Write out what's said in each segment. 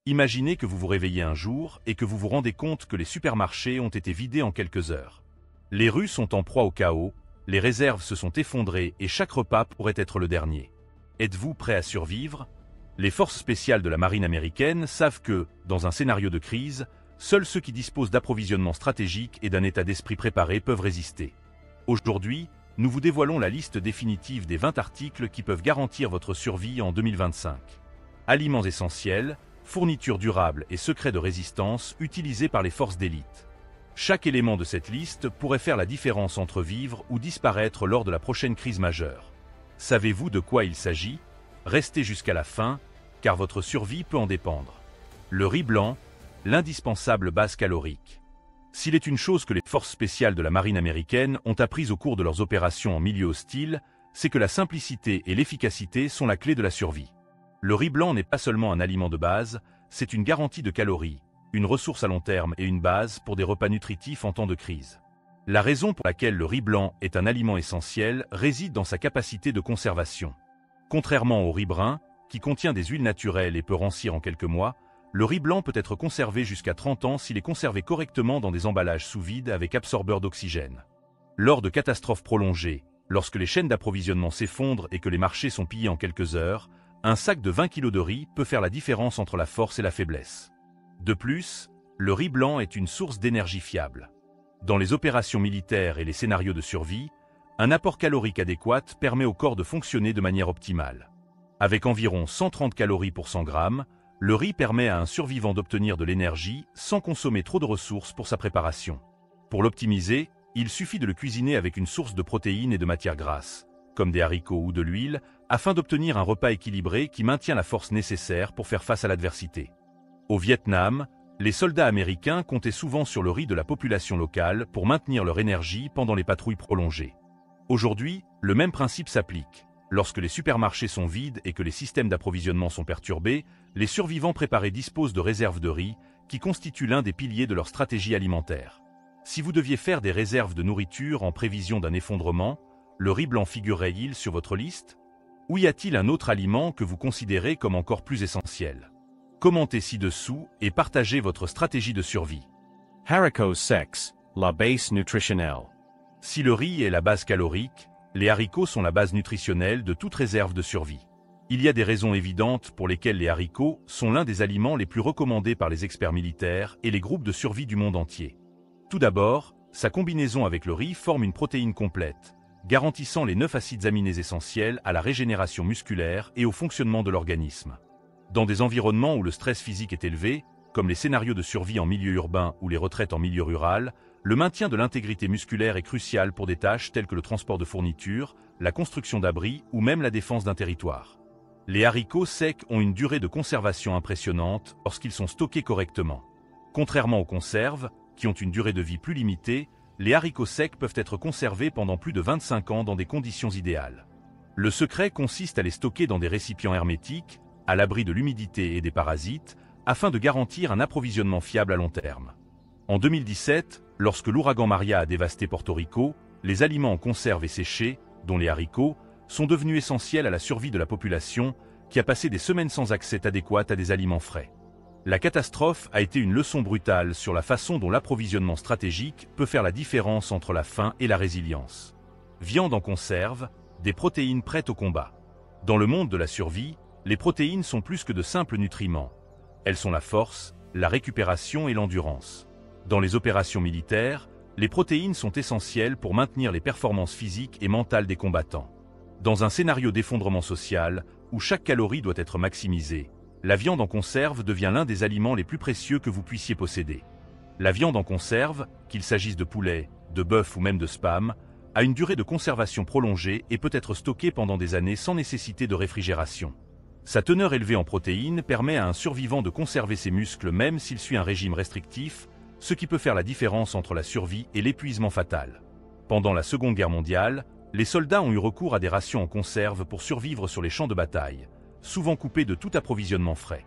Imaginez que vous vous réveillez un jour et que vous vous rendez compte que les supermarchés ont été vidés en quelques heures. Les rues sont en proie au chaos, les réserves se sont effondrées et chaque repas pourrait être le dernier. Êtes-vous prêt à survivre? Les forces spéciales de la marine américaine savent que, dans un scénario de crise, seuls ceux qui disposent d'approvisionnement stratégique et d'un état d'esprit préparé peuvent résister. Aujourd'hui, nous vous dévoilons la liste définitive des 20 articles qui peuvent garantir votre survie en 2025. Aliments essentiels, fournitures durables et secrets de résistance utilisés par les forces d'élite. Chaque élément de cette liste pourrait faire la différence entre vivre ou disparaître lors de la prochaine crise majeure. Savez-vous de quoi il s'agit? Restez jusqu'à la fin, car votre survie peut en dépendre. Le riz blanc, l'indispensable base calorique. S'il est une chose que les forces spéciales de la marine américaine ont apprise au cours de leurs opérations en milieu hostile, c'est que la simplicité et l'efficacité sont la clé de la survie. Le riz blanc n'est pas seulement un aliment de base, c'est une garantie de calories, une ressource à long terme et une base pour des repas nutritifs en temps de crise. La raison pour laquelle le riz blanc est un aliment essentiel réside dans sa capacité de conservation. Contrairement au riz brun, qui contient des huiles naturelles et peut rancir en quelques mois, le riz blanc peut être conservé jusqu'à 30 ans s'il est conservé correctement dans des emballages sous vide avec absorbeur d'oxygène. Lors de catastrophes prolongées, lorsque les chaînes d'approvisionnement s'effondrent et que les marchés sont pillés en quelques heures, un sac de 20 kg de riz peut faire la différence entre la force et la faiblesse. De plus, le riz blanc est une source d'énergie fiable. Dans les opérations militaires et les scénarios de survie, un apport calorique adéquat permet au corps de fonctionner de manière optimale. Avec environ 130 calories pour 100 grammes, le riz permet à un survivant d'obtenir de l'énergie sans consommer trop de ressources pour sa préparation. Pour l'optimiser, il suffit de le cuisiner avec une source de protéines et de matières grasses, comme des haricots ou de l'huile, afin d'obtenir un repas équilibré qui maintient la force nécessaire pour faire face à l'adversité. Au Vietnam, les soldats américains comptaient souvent sur le riz de la population locale pour maintenir leur énergie pendant les patrouilles prolongées. Aujourd'hui, le même principe s'applique. Lorsque les supermarchés sont vides et que les systèmes d'approvisionnement sont perturbés, les survivants préparés disposent de réserves de riz, qui constituent l'un des piliers de leur stratégie alimentaire. Si vous deviez faire des réserves de nourriture en prévision d'un effondrement, le riz blanc figurerait-il sur votre liste? Ou y a-t-il un autre aliment que vous considérez comme encore plus essentiel? Commentez ci-dessous et partagez votre stratégie de survie. Haricots secs, la base nutritionnelle. Si le riz est la base calorique, les haricots sont la base nutritionnelle de toute réserve de survie. Il y a des raisons évidentes pour lesquelles les haricots sont l'un des aliments les plus recommandés par les experts militaires et les groupes de survie du monde entier. Tout d'abord, sa combinaison avec le riz forme une protéine complète, garantissant les 9 acides aminés essentiels à la régénération musculaire et au fonctionnement de l'organisme. Dans des environnements où le stress physique est élevé, comme les scénarios de survie en milieu urbain ou les retraites en milieu rural, le maintien de l'intégrité musculaire est crucial pour des tâches telles que le transport de fournitures, la construction d'abris ou même la défense d'un territoire. Les haricots secs ont une durée de conservation impressionnante lorsqu'ils sont stockés correctement. Contrairement aux conserves, qui ont une durée de vie plus limitée, les haricots secs peuvent être conservés pendant plus de 25 ans dans des conditions idéales. Le secret consiste à les stocker dans des récipients hermétiques, à l'abri de l'humidité et des parasites, afin de garantir un approvisionnement fiable à long terme. En 2017, lorsque l'ouragan Maria a dévasté Porto Rico, les aliments en conserve et séchés, dont les haricots, sont devenus essentiels à la survie de la population, qui a passé des semaines sans accès adéquat à des aliments frais. La catastrophe a été une leçon brutale sur la façon dont l'approvisionnement stratégique peut faire la différence entre la faim et la résilience. Viande en conserve, des protéines prêtes au combat. Dans le monde de la survie, les protéines sont plus que de simples nutriments. Elles sont la force, la récupération et l'endurance. Dans les opérations militaires, les protéines sont essentielles pour maintenir les performances physiques et mentales des combattants. Dans un scénario d'effondrement social, où chaque calorie doit être maximisée, la viande en conserve devient l'un des aliments les plus précieux que vous puissiez posséder. La viande en conserve, qu'il s'agisse de poulet, de bœuf ou même de spam, a une durée de conservation prolongée et peut être stockée pendant des années sans nécessité de réfrigération. Sa teneur élevée en protéines permet à un survivant de conserver ses muscles même s'il suit un régime restrictif, ce qui peut faire la différence entre la survie et l'épuisement fatal. Pendant la Seconde Guerre mondiale, les soldats ont eu recours à des rations en conserve pour survivre sur les champs de bataille, souvent coupés de tout approvisionnement frais.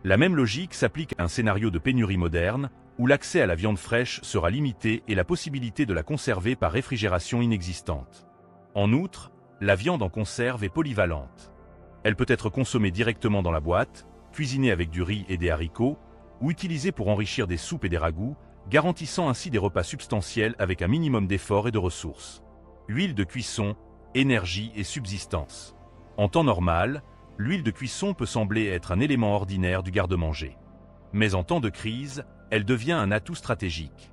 La même logique s'applique à un scénario de pénurie moderne, où l'accès à la viande fraîche sera limité et la possibilité de la conserver par réfrigération inexistante. En outre, la viande en conserve est polyvalente. Elle peut être consommée directement dans la boîte, cuisinés avec du riz et des haricots, ou utilisés pour enrichir des soupes et des ragoûts, garantissant ainsi des repas substantiels avec un minimum d'efforts et de ressources. Huile de cuisson, énergie et subsistance. En temps normal, l'huile de cuisson peut sembler être un élément ordinaire du garde-manger. Mais en temps de crise, elle devient un atout stratégique.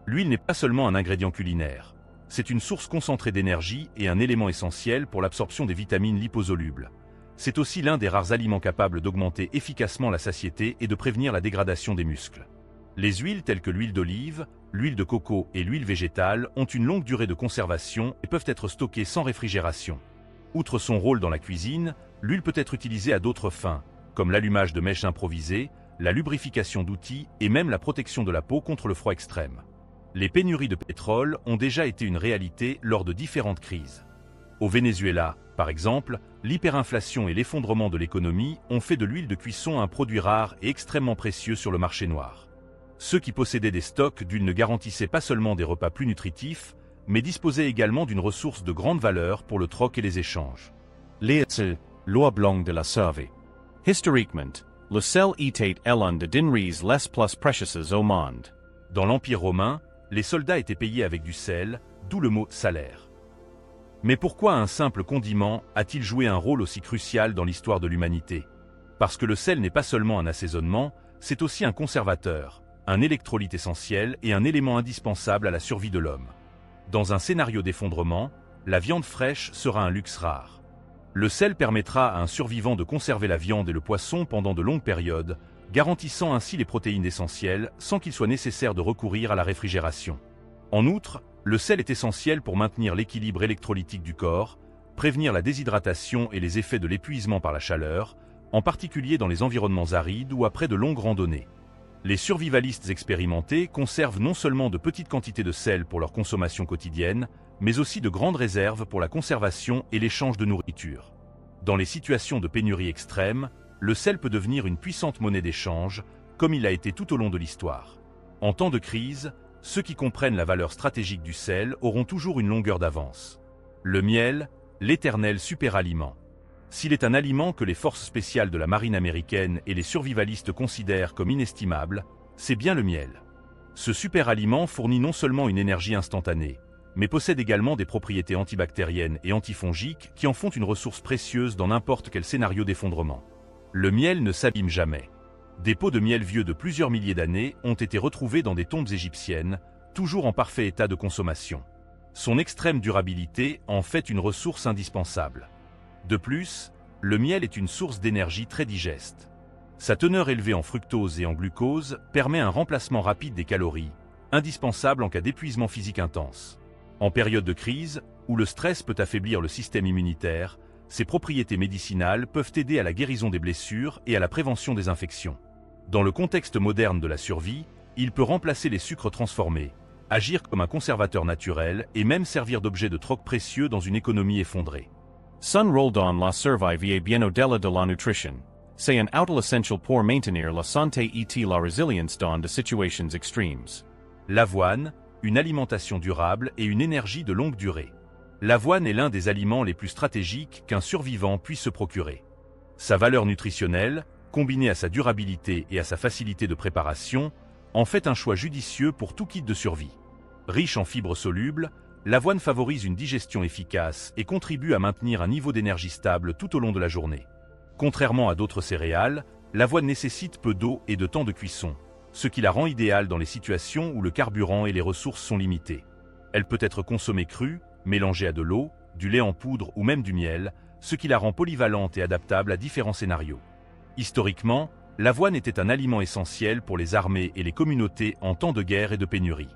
L'huile n'est pas seulement un ingrédient culinaire. C'est une source concentrée d'énergie et un élément essentiel pour l'absorption des vitamines liposolubles. C'est aussi l'un des rares aliments capables d'augmenter efficacement la satiété et de prévenir la dégradation des muscles. Les huiles telles que l'huile d'olive, l'huile de coco et l'huile végétale ont une longue durée de conservation et peuvent être stockées sans réfrigération. Outre son rôle dans la cuisine, l'huile peut être utilisée à d'autres fins, comme l'allumage de mèches improvisées, la lubrification d'outils et même la protection de la peau contre le froid extrême. Les pénuries de pétrole ont déjà été une réalité lors de différentes crises. Au Venezuela, par exemple, l'hyperinflation et l'effondrement de l'économie ont fait de l'huile de cuisson un produit rare et extrêmement précieux sur le marché noir. Ceux qui possédaient des stocks d'huile ne garantissaient pas seulement des repas plus nutritifs, mais disposaient également d'une ressource de grande valeur pour le troc et les échanges. Leitzel, loi blanc de la survie. Historiquement, le sel était l'un des denrées les plus précieuses au monde. Dans l'Empire romain, les soldats étaient payés avec du sel, d'où le mot salaire. Mais pourquoi un simple condiment a-t-il joué un rôle aussi crucial dans l'histoire de l'humanité? Parce que le sel n'est pas seulement un assaisonnement, c'est aussi un conservateur, un électrolyte essentiel et un élément indispensable à la survie de l'homme. Dans un scénario d'effondrement, la viande fraîche sera un luxe rare. Le sel permettra à un survivant de conserver la viande et le poisson pendant de longues périodes, garantissant ainsi les protéines essentielles sans qu'il soit nécessaire de recourir à la réfrigération. En outre, le sel est essentiel pour maintenir l'équilibre électrolytique du corps, prévenir la déshydratation et les effets de l'épuisement par la chaleur, en particulier dans les environnements arides ou après de longues randonnées. Les survivalistes expérimentés conservent non seulement de petites quantités de sel pour leur consommation quotidienne, mais aussi de grandes réserves pour la conservation et l'échange de nourriture. Dans les situations de pénurie extrême, le sel peut devenir une puissante monnaie d'échange, comme il l'a été tout au long de l'histoire. En temps de crise, ceux qui comprennent la valeur stratégique du sel auront toujours une longueur d'avance. Le miel, l'éternel superaliment. S'il est un aliment que les forces spéciales de la marine américaine et les survivalistes considèrent comme inestimable, c'est bien le miel. Ce superaliment fournit non seulement une énergie instantanée, mais possède également des propriétés antibactériennes et antifongiques qui en font une ressource précieuse dans n'importe quel scénario d'effondrement. Le miel ne s'abîme jamais. Des pots de miel vieux de plusieurs milliers d'années ont été retrouvés dans des tombes égyptiennes, toujours en parfait état de consommation. Son extrême durabilité en fait une ressource indispensable. De plus, le miel est une source d'énergie très digeste. Sa teneur élevée en fructose et en glucose permet un remplacement rapide des calories, indispensable en cas d'épuisement physique intense. En période de crise, où le stress peut affaiblir le système immunitaire, ses propriétés médicinales peuvent aider à la guérison des blessures et à la prévention des infections. Dans le contexte moderne de la survie, il peut remplacer les sucres transformés, agir comme un conservateur naturel et même servir d'objet de troc précieux dans une économie effondrée. Son rôle dans la survie est bien au-delà de la nutrition. C'est un outil essentiel pour maintenir la santé et la résilience dans des situations extrêmes. L'avoine, une alimentation durable et une énergie de longue durée. L'avoine est l'un des aliments les plus stratégiques qu'un survivant puisse se procurer. Sa valeur nutritionnelle, combinée à sa durabilité et à sa facilité de préparation, en fait un choix judicieux pour tout kit de survie. Riche en fibres solubles, l'avoine favorise une digestion efficace et contribue à maintenir un niveau d'énergie stable tout au long de la journée. Contrairement à d'autres céréales, l'avoine nécessite peu d'eau et de temps de cuisson, ce qui la rend idéale dans les situations où le carburant et les ressources sont limités. Elle peut être consommée crue, mélangée à de l'eau, du lait en poudre ou même du miel, ce qui la rend polyvalente et adaptable à différents scénarios. Historiquement, l'avoine était un aliment essentiel pour les armées et les communautés en temps de guerre et de pénurie.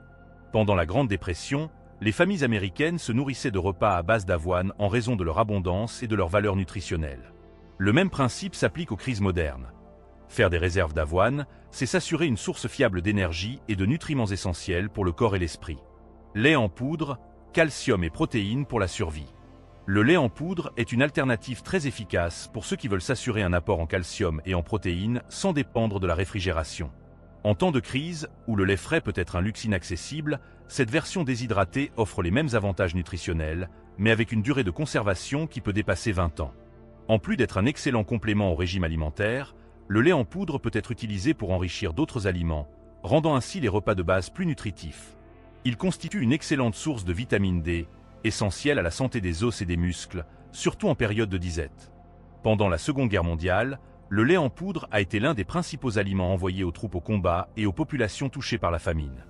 Pendant la Grande Dépression, les familles américaines se nourrissaient de repas à base d'avoine en raison de leur abondance et de leur valeur nutritionnelle. Le même principe s'applique aux crises modernes. Faire des réserves d'avoine, c'est s'assurer une source fiable d'énergie et de nutriments essentiels pour le corps et l'esprit. Lait en poudre, calcium et protéines pour la survie. Le lait en poudre est une alternative très efficace pour ceux qui veulent s'assurer un apport en calcium et en protéines sans dépendre de la réfrigération. En temps de crise, où le lait frais peut être un luxe inaccessible, cette version déshydratée offre les mêmes avantages nutritionnels, mais avec une durée de conservation qui peut dépasser 20 ans. En plus d'être un excellent complément au régime alimentaire, le lait en poudre peut être utilisé pour enrichir d'autres aliments, rendant ainsi les repas de base plus nutritifs. Il constitue une excellente source de vitamine D, essentielle à la santé des os et des muscles, surtout en période de disette. Pendant la Seconde Guerre mondiale, le lait en poudre a été l'un des principaux aliments envoyés aux troupes au combat et aux populations touchées par la famine.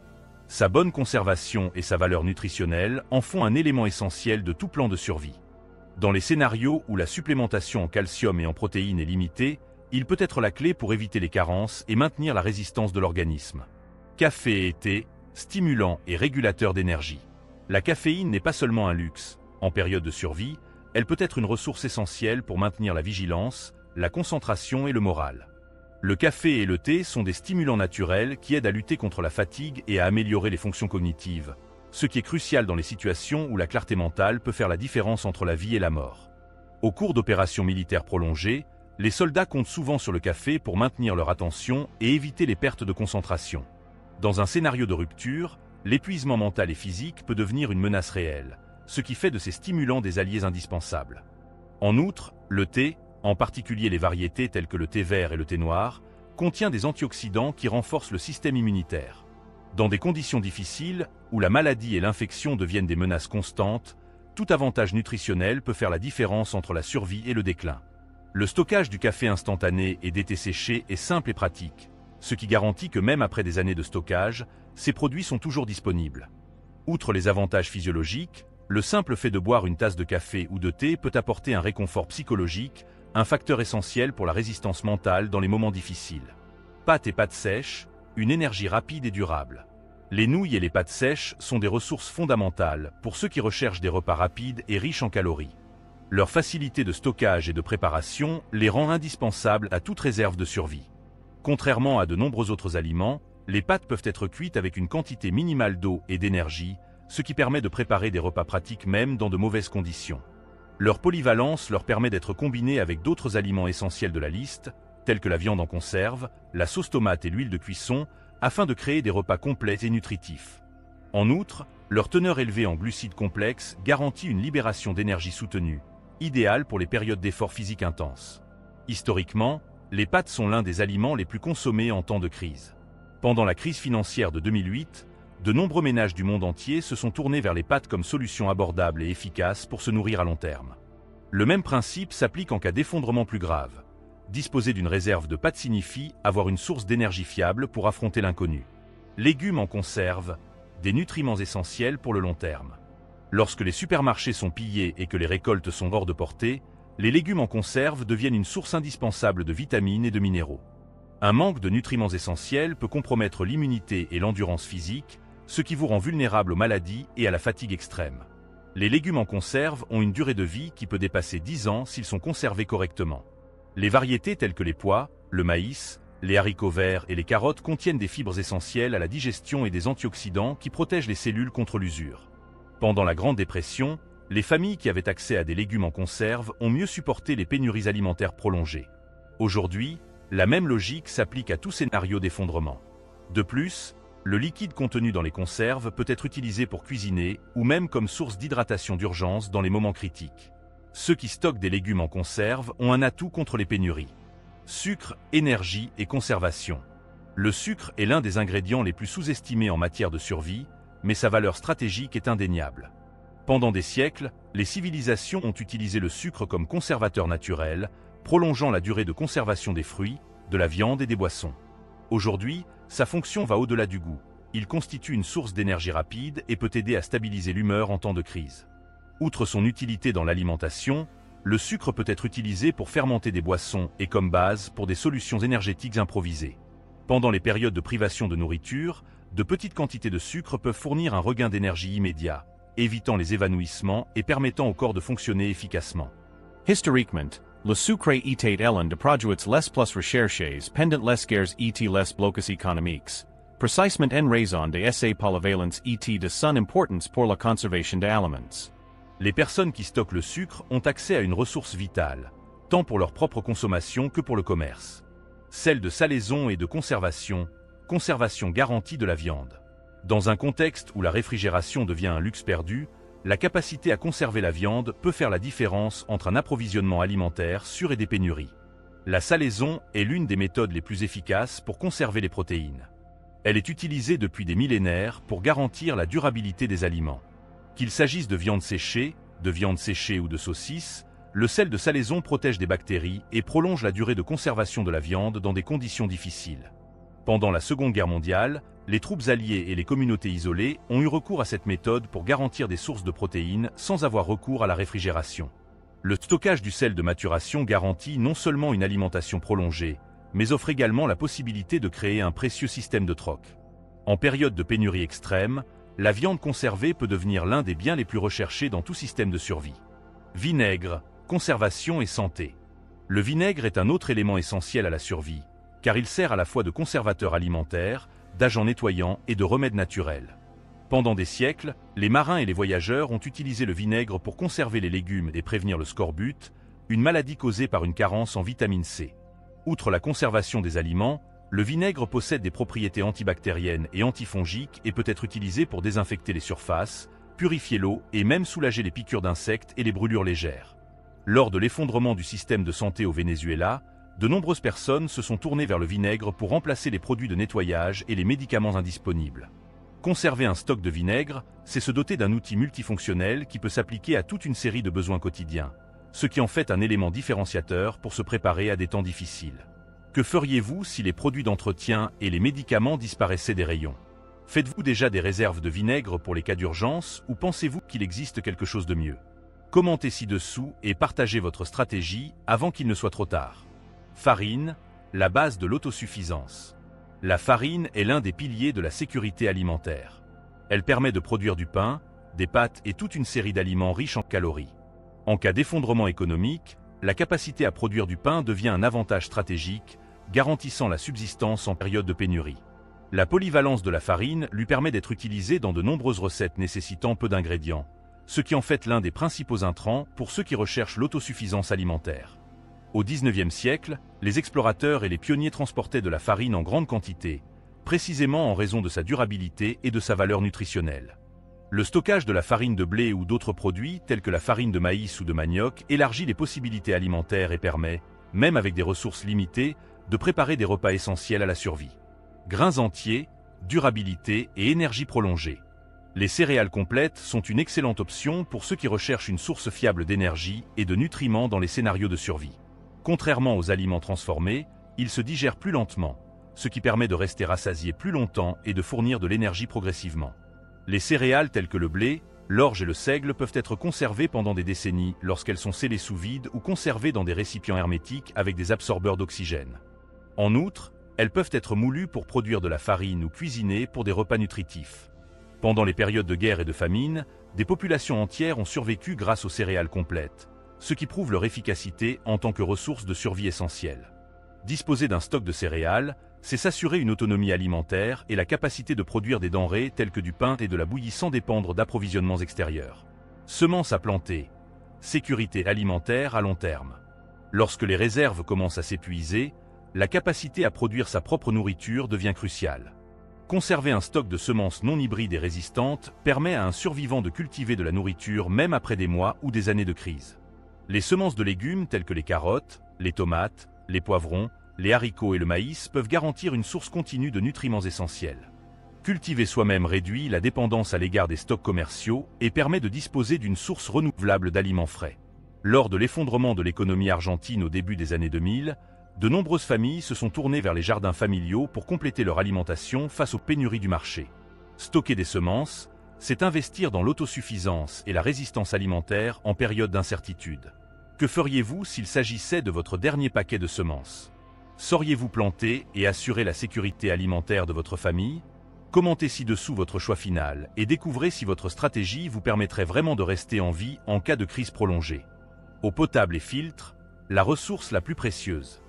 Sa bonne conservation et sa valeur nutritionnelle en font un élément essentiel de tout plan de survie. Dans les scénarios où la supplémentation en calcium et en protéines est limitée, il peut être la clé pour éviter les carences et maintenir la résistance de l'organisme. Café et thé, stimulant et régulateur d'énergie. La caféine n'est pas seulement un luxe. En période de survie, elle peut être une ressource essentielle pour maintenir la vigilance, la concentration et le moral. Le café et le thé sont des stimulants naturels qui aident à lutter contre la fatigue et à améliorer les fonctions cognitives, ce qui est crucial dans les situations où la clarté mentale peut faire la différence entre la vie et la mort. Au cours d'opérations militaires prolongées, les soldats comptent souvent sur le café pour maintenir leur attention et éviter les pertes de concentration. Dans un scénario de rupture, l'épuisement mental et physique peut devenir une menace réelle, ce qui fait de ces stimulants des alliés indispensables. En outre, le thé, en particulier les variétés telles que le thé vert et le thé noir, contient des antioxydants qui renforcent le système immunitaire. Dans des conditions difficiles, où la maladie et l'infection deviennent des menaces constantes, tout avantage nutritionnel peut faire la différence entre la survie et le déclin. Le stockage du café instantané et des thés séchés est simple et pratique, ce qui garantit que même après des années de stockage, ces produits sont toujours disponibles. Outre les avantages physiologiques, le simple fait de boire une tasse de café ou de thé peut apporter un réconfort psychologique, un facteur essentiel pour la résistance mentale dans les moments difficiles. Pâtes et pâtes sèches, une énergie rapide et durable. Les nouilles et les pâtes sèches sont des ressources fondamentales pour ceux qui recherchent des repas rapides et riches en calories. Leur facilité de stockage et de préparation les rend indispensables à toute réserve de survie. Contrairement à de nombreux autres aliments, les pâtes peuvent être cuites avec une quantité minimale d'eau et d'énergie, ce qui permet de préparer des repas pratiques même dans de mauvaises conditions. Leur polyvalence leur permet d'être combinés avec d'autres aliments essentiels de la liste, tels que la viande en conserve, la sauce tomate et l'huile de cuisson, afin de créer des repas complets et nutritifs. En outre, leur teneur élevée en glucides complexes garantit une libération d'énergie soutenue, idéale pour les périodes d'efforts physiques intenses. Historiquement, les pâtes sont l'un des aliments les plus consommés en temps de crise. Pendant la crise financière de 2008, de nombreux ménages du monde entier se sont tournés vers les pâtes comme solution abordable et efficace pour se nourrir à long terme. Le même principe s'applique en cas d'effondrement plus grave. Disposer d'une réserve de pâtes signifie avoir une source d'énergie fiable pour affronter l'inconnu. Légumes en conserve, des nutriments essentiels pour le long terme. Lorsque les supermarchés sont pillés et que les récoltes sont hors de portée, les légumes en conserve deviennent une source indispensable de vitamines et de minéraux. Un manque de nutriments essentiels peut compromettre l'immunité et l'endurance physique, ce qui vous rend vulnérable aux maladies et à la fatigue extrême. Les légumes en conserve ont une durée de vie qui peut dépasser 10 ans s'ils sont conservés correctement. Les variétés telles que les pois, le maïs, les haricots verts et les carottes contiennent des fibres essentielles à la digestion et des antioxydants qui protègent les cellules contre l'usure. Pendant la Grande Dépression, les familles qui avaient accès à des légumes en conserve ont mieux supporté les pénuries alimentaires prolongées. Aujourd'hui, la même logique s'applique à tout scénario d'effondrement. De plus, le liquide contenu dans les conserves peut être utilisé pour cuisiner ou même comme source d'hydratation d'urgence dans les moments critiques. Ceux qui stockent des légumes en conserve ont un atout contre les pénuries. Sucre, énergie et conservation. Le sucre est l'un des ingrédients les plus sous-estimés en matière de survie, mais sa valeur stratégique est indéniable. Pendant des siècles, les civilisations ont utilisé le sucre comme conservateur naturel, prolongeant la durée de conservation des fruits, de la viande et des boissons. Aujourd'hui, sa fonction va au-delà du goût. Il constitue une source d'énergie rapide et peut aider à stabiliser l'humeur en temps de crise. Outre son utilité dans l'alimentation, le sucre peut être utilisé pour fermenter des boissons et comme base pour des solutions énergétiques improvisées. Pendant les périodes de privation de nourriture, de petites quantités de sucre peuvent fournir un regain d'énergie immédiat, évitant les évanouissements et permettant au corps de fonctionner efficacement. Historiquement, le sucre était l'un de produits les plus recherchés pendant les guerres et les blocs économiques, précisément en raison de sa polyvalence et de son importance pour la conservation des aliments. Les personnes qui stockent le sucre ont accès à une ressource vitale, tant pour leur propre consommation que pour le commerce. Celle de salaison et de conservation garantie de la viande. Dans un contexte où la réfrigération devient un luxe perdu, la capacité à conserver la viande peut faire la différence entre un approvisionnement alimentaire sûr et des pénuries. La salaison est l'une des méthodes les plus efficaces pour conserver les protéines. Elle est utilisée depuis des millénaires pour garantir la durabilité des aliments. Qu'il s'agisse de viande séchée ou de saucisses, le sel de salaison protège des bactéries et prolonge la durée de conservation de la viande dans des conditions difficiles. Pendant la Seconde Guerre mondiale, les troupes alliées et les communautés isolées ont eu recours à cette méthode pour garantir des sources de protéines sans avoir recours à la réfrigération. Le stockage du sel de maturation garantit non seulement une alimentation prolongée, mais offre également la possibilité de créer un précieux système de troc. En période de pénurie extrême, la viande conservée peut devenir l'un des biens les plus recherchés dans tout système de survie. Vinaigre, conservation et santé. Le vinaigre est un autre élément essentiel à la survie, car il sert à la fois de conservateur alimentaire, d'agent nettoyant et de remède naturel. Pendant des siècles, les marins et les voyageurs ont utilisé le vinaigre pour conserver les légumes et prévenir le scorbut, une maladie causée par une carence en vitamine C. Outre la conservation des aliments, le vinaigre possède des propriétés antibactériennes et antifongiques et peut être utilisé pour désinfecter les surfaces, purifier l'eau et même soulager les piqûres d'insectes et les brûlures légères. Lors de l'effondrement du système de santé au Venezuela, de nombreuses personnes se sont tournées vers le vinaigre pour remplacer les produits de nettoyage et les médicaments indisponibles. Conserver un stock de vinaigre, c'est se doter d'un outil multifonctionnel qui peut s'appliquer à toute une série de besoins quotidiens, ce qui en fait un élément différenciateur pour se préparer à des temps difficiles. Que feriez-vous si les produits d'entretien et les médicaments disparaissaient des rayons? Faites-vous déjà des réserves de vinaigre pour les cas d'urgence ou pensez-vous qu'il existe quelque chose de mieux? Commentez ci-dessous et partagez votre stratégie avant qu'il ne soit trop tard. Farine, la base de l'autosuffisance. La farine est l'un des piliers de la sécurité alimentaire. Elle permet de produire du pain, des pâtes et toute une série d'aliments riches en calories. En cas d'effondrement économique, la capacité à produire du pain devient un avantage stratégique, garantissant la subsistance en période de pénurie. La polyvalence de la farine lui permet d'être utilisée dans de nombreuses recettes nécessitant peu d'ingrédients, ce qui en fait l'un des principaux intrants pour ceux qui recherchent l'autosuffisance alimentaire. Au XIXe siècle, les explorateurs et les pionniers transportaient de la farine en grande quantité, précisément en raison de sa durabilité et de sa valeur nutritionnelle. Le stockage de la farine de blé ou d'autres produits, tels que la farine de maïs ou de manioc, élargit les possibilités alimentaires et permet, même avec des ressources limitées, de préparer des repas essentiels à la survie. Grains entiers, durabilité et énergie prolongée. Les céréales complètes sont une excellente option pour ceux qui recherchent une source fiable d'énergie et de nutriments dans les scénarios de survie. Contrairement aux aliments transformés, ils se digèrent plus lentement, ce qui permet de rester rassasié plus longtemps et de fournir de l'énergie progressivement. Les céréales telles que le blé, l'orge et le seigle peuvent être conservées pendant des décennies lorsqu'elles sont scellées sous vide ou conservées dans des récipients hermétiques avec des absorbeurs d'oxygène. En outre, elles peuvent être moulues pour produire de la farine ou cuisinées pour des repas nutritifs. Pendant les périodes de guerre et de famine, des populations entières ont survécu grâce aux céréales complètes, ce qui prouve leur efficacité en tant que ressource de survie essentielle. Disposer d'un stock de céréales, c'est s'assurer une autonomie alimentaire et la capacité de produire des denrées telles que du pain et de la bouillie sans dépendre d'approvisionnements extérieurs. Semences à planter. Sécurité alimentaire à long terme. Lorsque les réserves commencent à s'épuiser, la capacité à produire sa propre nourriture devient cruciale. Conserver un stock de semences non hybrides et résistantes permet à un survivant de cultiver de la nourriture même après des mois ou des années de crise. Les semences de légumes telles que les carottes, les tomates, les poivrons, les haricots et le maïs peuvent garantir une source continue de nutriments essentiels. Cultiver soi-même réduit la dépendance à l'égard des stocks commerciaux et permet de disposer d'une source renouvelable d'aliments frais. Lors de l'effondrement de l'économie argentine au début des années 2000, de nombreuses familles se sont tournées vers les jardins familiaux pour compléter leur alimentation face aux pénuries du marché. Stocker des semences, c'est investir dans l'autosuffisance et la résistance alimentaire en période d'incertitude. Que feriez-vous s'il s'agissait de votre dernier paquet de semences? Sauriez-vous planter et assurer la sécurité alimentaire de votre famille? Commentez ci-dessous votre choix final et découvrez si votre stratégie vous permettrait vraiment de rester en vie en cas de crise prolongée. Eau potable et filtre, la ressource la plus précieuse.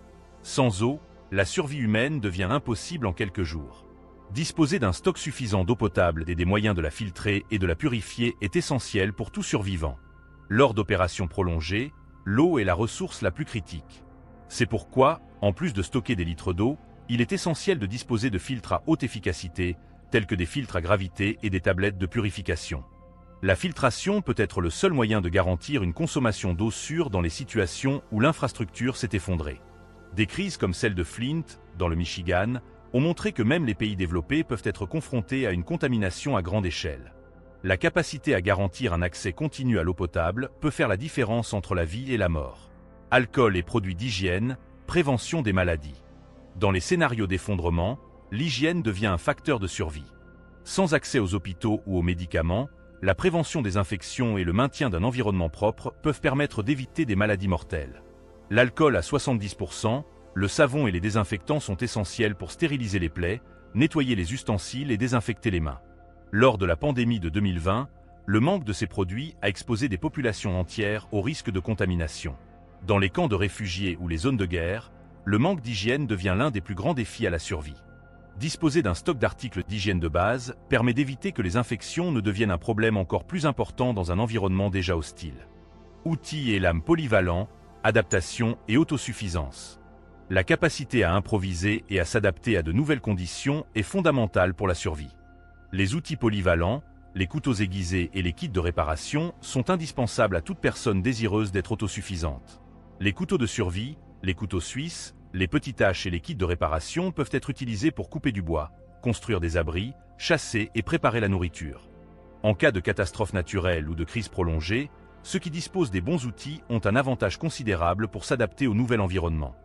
Sans eau, la survie humaine devient impossible en quelques jours. Disposer d'un stock suffisant d'eau potable et des moyens de la filtrer et de la purifier est essentiel pour tout survivant. Lors d'opérations prolongées, l'eau est la ressource la plus critique. C'est pourquoi, en plus de stocker des litres d'eau, il est essentiel de disposer de filtres à haute efficacité, tels que des filtres à gravité et des tablettes de purification. La filtration peut être le seul moyen de garantir une consommation d'eau sûre dans les situations où l'infrastructure s'est effondrée. Des crises comme celle de Flint, dans le Michigan, ont montré que même les pays développés peuvent être confrontés à une contamination à grande échelle. La capacité à garantir un accès continu à l'eau potable peut faire la différence entre la vie et la mort. Alcool et produits d'hygiène, prévention des maladies. Dans les scénarios d'effondrement, l'hygiène devient un facteur de survie. Sans accès aux hôpitaux ou aux médicaments, la prévention des infections et le maintien d'un environnement propre peuvent permettre d'éviter des maladies mortelles. L'alcool à 70%, le savon et les désinfectants sont essentiels pour stériliser les plaies, nettoyer les ustensiles et désinfecter les mains. Lors de la pandémie de 2020, le manque de ces produits a exposé des populations entières au risque de contamination. Dans les camps de réfugiés ou les zones de guerre, le manque d'hygiène devient l'un des plus grands défis à la survie. Disposer d'un stock d'articles d'hygiène de base permet d'éviter que les infections ne deviennent un problème encore plus important dans un environnement déjà hostile. Outils et lames polyvalents, adaptation et autosuffisance. La capacité à improviser et à s'adapter à de nouvelles conditions est fondamentale pour la survie. Les outils polyvalents, les couteaux aiguisés et les kits de réparation sont indispensables à toute personne désireuse d'être autosuffisante. Les couteaux de survie, les couteaux suisses, les petites haches et les kits de réparation peuvent être utilisés pour couper du bois, construire des abris, chasser et préparer la nourriture. En cas de catastrophe naturelle ou de crise prolongée, ceux qui disposent des bons outils ont un avantage considérable pour s'adapter au nouvel environnement.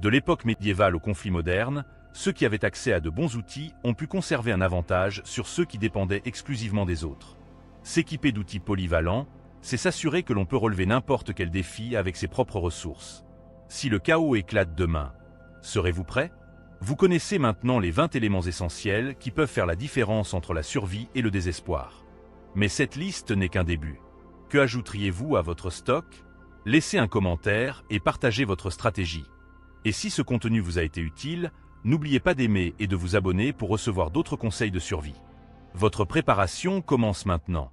De l'époque médiévale au conflit moderne, ceux qui avaient accès à de bons outils ont pu conserver un avantage sur ceux qui dépendaient exclusivement des autres. S'équiper d'outils polyvalents, c'est s'assurer que l'on peut relever n'importe quel défi avec ses propres ressources. Si le chaos éclate demain, serez-vous prêt? Vous connaissez maintenant les 20 éléments essentiels qui peuvent faire la différence entre la survie et le désespoir. Mais cette liste n'est qu'un début. Que ajouteriez-vous à votre stock? Laissez un commentaire et partagez votre stratégie. Et si ce contenu vous a été utile, n'oubliez pas d'aimer et de vous abonner pour recevoir d'autres conseils de survie. Votre préparation commence maintenant.